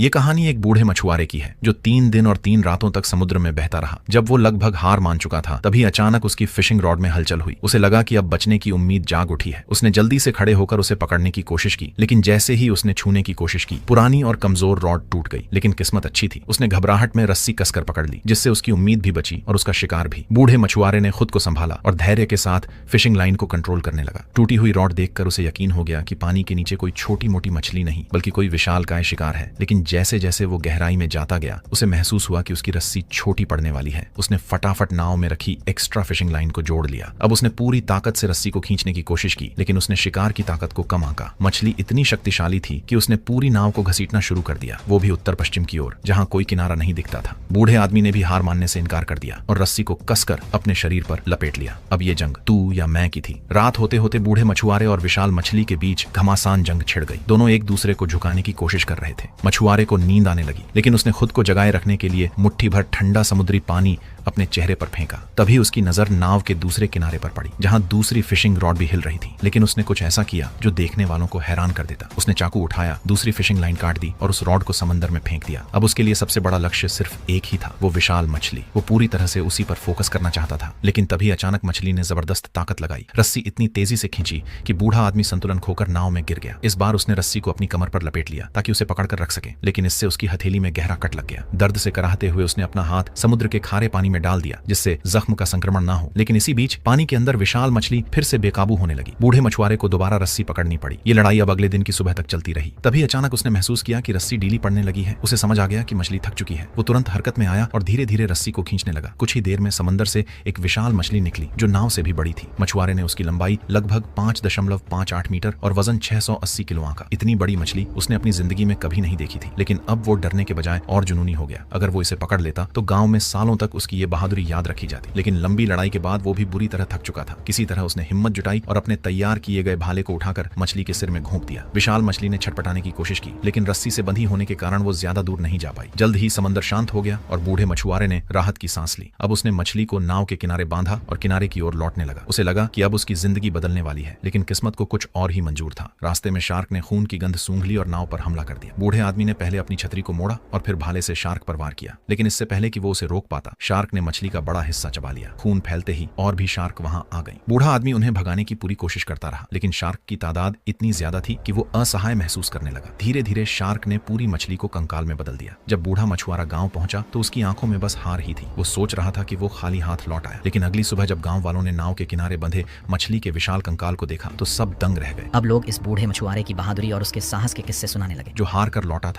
ये कहानी एक बूढ़े मछुआरे की है जो 3 दिन और 3 रातों तक समुद्र में बहता रहा। जब वो लगभग हार मान चुका था तभी अचानक उसकी फिशिंग रॉड में हलचल हुई। उसे लगा कि अब बचने की उम्मीद जाग उठी है। उसने जल्दी से खड़े होकर उसे पकड़ने की कोशिश की, लेकिन जैसे ही उसने छूने की कोशिश की पुरानी और कमजोर रॉड टूट गई। लेकिन किस्मत अच्छी थी, उसने घबराहट में रस्सी कसकर पकड़ ली, जिससे उसकी उम्मीद भी बची और उसका शिकार भी। बूढ़े मछुआरे ने खुद को संभाला और धैर्य के साथ फिशिंग लाइन को कंट्रोल करने लगा। टूटी हुई रॉड देखकर उसे यकीन हो गया कि पानी के नीचे कोई छोटी मोटी मछली नहीं बल्कि कोई विशालकाय शिकार है। लेकिन जैसे जैसे वो गहराई में जाता गया उसे महसूस हुआ कि उसकी रस्सी छोटी पड़ने वाली है। उसने फटाफट नाव में रखी एक्स्ट्रा फिशिंग लाइन को जोड़ लिया। अब उसने पूरी ताकत से रस्सी को खींचने की कोशिश की, लेकिन उसने शिकार की ताकत को कम आंका। मछली इतनी शक्तिशाली थी कि उसने पूरी नाव को घसीटना शुरू कर दिया, वो भी उत्तर पश्चिम की ओर, जहां कोई किनारा नहीं दिखता था। बूढ़े आदमी ने भी हार मानने से इनकार कर दिया और रस्सी को कसकर अपने शरीर पर लपेट लिया। अब ये जंग तू या मैं की थी। रात होते होते बूढ़े मछुआरे और विशाल मछली के बीच घमासान जंग छिड़ गई। दोनों एक दूसरे को झुकाने की कोशिश कर रहे थे। मछुआरे को नींद आने लगी, लेकिन उसने खुद को जगाए रखने के लिए मुट्ठी भर ठंडा समुद्री पानी अपने चेहरे पर फेंका। तभी उसकी नजर नाव के दूसरे किनारे पर पड़ी, जहां दूसरी फिशिंग रॉड भी हिल रही थी। लेकिन उसने कुछ ऐसा किया जो देखने वालों को हैरान कर देता। उसने चाकू उठाया, दूसरी फिशिंग लाइन काट दी और उस रॉड को समंदर में फेंक दिया। अब उसके लिए सबसे बड़ा लक्ष्य सिर्फ एक ही था, वो विशाल मछली। वो पूरी तरह से उसी पर फोकस करना चाहता था। लेकिन तभी अचानक मछली ने जबरदस्त ताकत लगाई। रस्सी इतनी तेजी से खींची कि बूढ़ा आदमी संतुलन खोकर नाव में गिर गया। इस बार उसने रस्सी को अपनी कमर पर लपेट लिया ताकि उसे पकड़कर रख सके, लेकिन इससे उसकी हथेली में गहरा कट लग गया। दर्द से कराहते हुए उसने अपना हाथ समुद्र के खारे पानी में डाल दिया, जिससे जख्म का संक्रमण ना हो। लेकिन इसी बीच पानी के अंदर विशाल मछली फिर से बेकाबू होने लगी। बूढ़े मछुआरे को दोबारा रस्सी पकड़नी पड़ी। ये लड़ाई अब अगले दिन की सुबह तक चलती रही। तभी अचानक उसने महसूस किया कि रस्सी ढीली पड़ने लगी है। उसे समझ आ गया कि मछली थक चुकी है। वो तुरंत हरकत में आया और धीरे धीरे रस्सी को खींचने लगा। कुछ ही देर में समंदर से एक विशाल मछली निकली जो नाव से भी बड़ी थी। मछुआरे ने उसकी लंबाई लगभग 5.58 मीटर और वजन 680 किलो आंका। इतनी बड़ी मछली उसने अपनी जिंदगी में कभी नहीं देखी थी। लेकिन अब वो डरने के बजाय और जुनूनी हो गया। अगर वो इसे पकड़ लेता तो गांव में सालों तक उसकी ये बहादुरी याद रखी जाती। लेकिन लंबी लड़ाई के बाद वो भी बुरी तरह थक चुका था। किसी तरह उसने हिम्मत जुटाई और अपने तैयार किए गए भाले को उठाकर मछली के सिर में घोंप दिया। विशाल मछली ने छटपटाने की कोशिश की, लेकिन रस्सी से बंधी होने के कारण वो ज्यादा दूर नहीं जा पाई। जल्द ही समंदर शांत हो गया और बूढ़े मछुआरे ने राहत की सांस ली। अब उसने मछली को नाव के किनारे बांधा और किनारे की ओर लौटने लगा। उसे लगा कि अब उसकी जिंदगी बदलने वाली है, लेकिन किस्मत को कुछ और ही मंजूर था। रास्ते में शार्क ने खून की गंध सूंघ ली और नाव पर हमला कर दिया। बूढ़े आदमी ने पहले अपनी छतरी को मोड़ा और फिर भाले से शार्क पर वार किया, लेकिन इससे पहले कि वो उसे रोक पाता, शार्क ने मछली का बड़ा हिस्सा चबा लिया। खून फैलते ही और भी शार्क वहां आ गई। बूढ़ा आदमी उन्हें भगाने की पूरी कोशिश करता रहा, लेकिन शार्क की तादाद इतनी ज्यादा थी कि वो असहाय महसूस करने लगा। धीरे धीरे शार्क ने पूरी मछली को कंकाल में बदल दिया। जब बूढ़ा मछुआरा गांव पहुंचा तो उसकी आंखों में बस हार ही थी। वो सोच रहा था कि वो खाली हाथ लौट आया, लेकिन अगली सुबह जब गांव वालों ने नाव के किनारे बंधे मछली के विशाल कंकाल को देखा तो सब दंग रह गए। अब लोग इस बूढ़े मछुआरे की बहादुरी और उसके साहस के किस्से सुनाने लगे, जो हार कर लौटा था।